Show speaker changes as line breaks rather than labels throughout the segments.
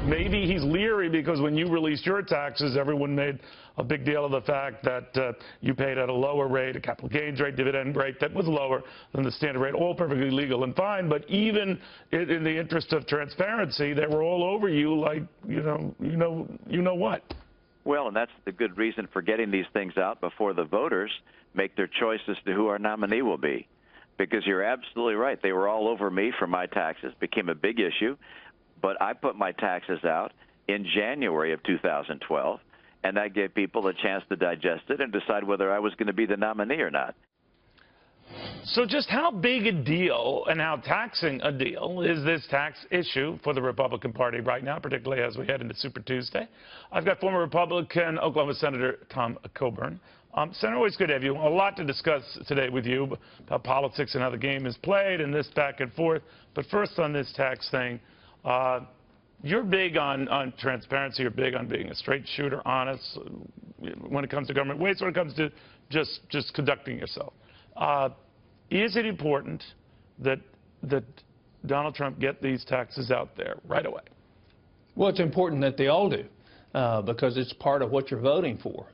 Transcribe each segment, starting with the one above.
maybe he's leery because when you released your taxes, everyone made a big deal of the fact that you paid at a lower rate, a capital gains rate, dividend rate that was lower than the standard rate, all perfectly legal and fine. But even in the interest of transparency, they were all over you like, you know what.
Well, and that's the good reason for getting these things out before the voters make their choice as to who our nominee will be. Because you're absolutely right. They were all over me for my taxes, became a big issue. But I put my taxes out in January of 2012. And that gave people a chance to digest it and decide whether I was going to be the nominee or not.
So just how big a deal and how taxing a deal is this tax issue for the Republican Party right now, particularly as we head into Super Tuesday? I've got former Republican Oklahoma Senator Tom Coburn. Senator, always good to have you. A lot to discuss today with you about politics and how the game is played and this back and forth. But first on this tax thing, you're big on transparency. You're big on being a straight shooter, honest when it comes to government waste, when it comes to just conducting yourself. Is it important that Donald Trump get these taxes out there right away?
Well, it's important that they all do because it's part of what you're voting for.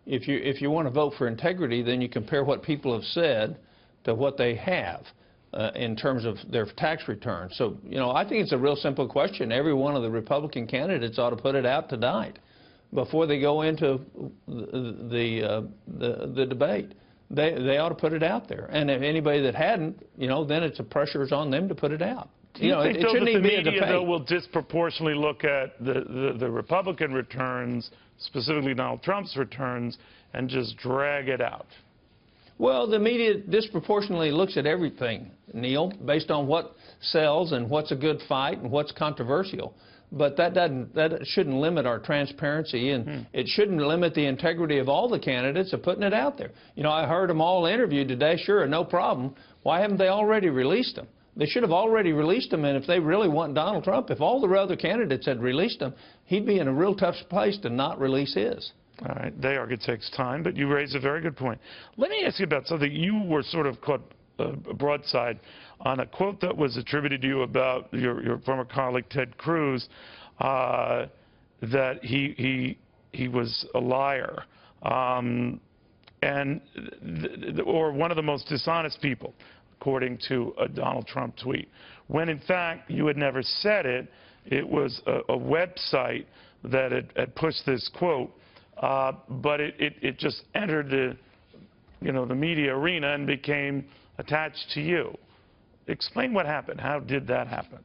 If you want to vote for integrity, then you compare what people have said to what they have. In terms of their tax return. So, I think it's a real simple question. Every one of the Republican candidates ought to put it out tonight before they go into the debate. They ought to put it out there. And if anybody that hadn't, then it's a pressure is on them to put it out.
Do you think, though, that the media, though, will disproportionately look at the Republican returns, specifically Donald Trump's returns, and just drag it out?
Well, the media disproportionately looks at everything, Neil, based on what sells and what's a good fight and what's controversial. But that shouldn't limit our transparency, and it shouldn't limit the integrity of all the candidates of putting it out there. I heard them all interviewed today. Sure, no problem. Why haven't they already released them? They should have already released them, and if they really want Donald Trump, if all the other candidates had released them, he'd be in a real tough place to not release his.
All right, they argue it takes time, but you raise a very good point. Let me ask you about something. You were sort of caught broadside on a quote that was attributed to you about your former colleague Ted Cruz, that he was a liar, or one of the most dishonest people, according to a Donald Trump tweet. When in fact you had never said it. It was a website that had pushed this quote. But it just entered the media arena and became attached to you. Explain what happened. How did that happen?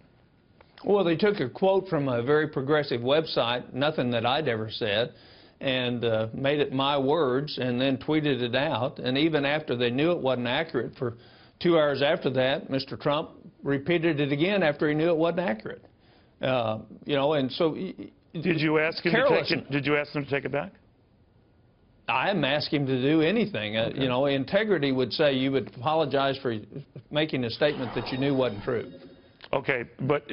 Well, they took a quote from a very progressive website, nothing that I'd ever said, and made it my words and then tweeted it out. And even after they knew it wasn't accurate, for 2 hours after that, Mr. Trump repeated it again after he knew it wasn't accurate. And so...
Did you ask him to take it? Did you ask him to take it back?
I haven't asked him to do anything. Okay. Integrity would say you would apologize for making a statement that you knew wasn't true.
Okay, but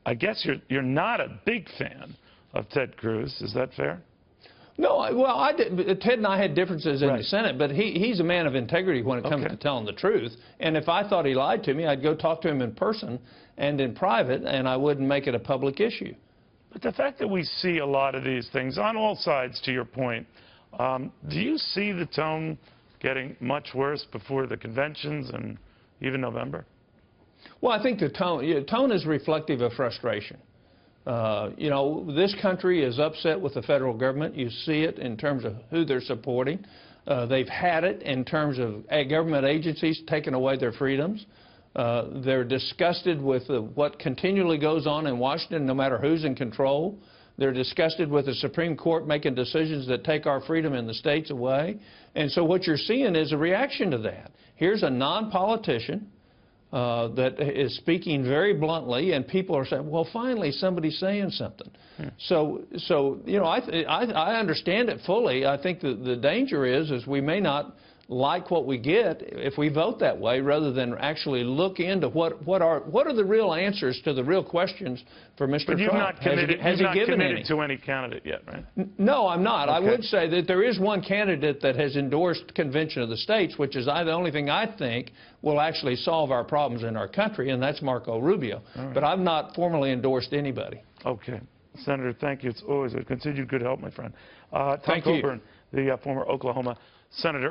I guess you're not a big fan of Ted Cruz. Is that fair?
No, well, Ted and I had differences in the Senate, but he's a man of integrity when it comes to telling the truth. And if I thought he lied to me, I'd go talk to him in person and in private, and I wouldn't make it a public issue.
But the fact that we see a lot of these things on all sides, to your point, do you see the tone getting much worse before the conventions and even November?
Well, I think the tone is reflective of frustration. This country is upset with the federal government. You see it in terms of who they're supporting. They've had it in terms of government agencies taking away their freedoms. They're disgusted with what continually goes on in Washington, no matter who's in control. They're disgusted with the Supreme Court making decisions that take our freedom in the states away. And so what you're seeing is a reaction to that. Here's a non-politician that is speaking very bluntly, and people are saying, well, finally somebody's saying something. So I understand it fully. I think the danger is we may not like what we get if we vote that way, rather than actually look into what are the real answers to the real questions for Mr.
But you've
Trump.
not committed,
Has he given any?
to any candidate yet, right?
No, I'm not.
Okay.
I would say that there is one candidate that has endorsed Convention of the States, which is the only thing I think will actually solve our problems in our country, and that's Marco Rubio.
Right.
But I've not formally endorsed anybody.
Okay. Senator, thank you. It's always a continued good help, my friend. Tom
Thank you.
Coburn, the former Oklahoma senator.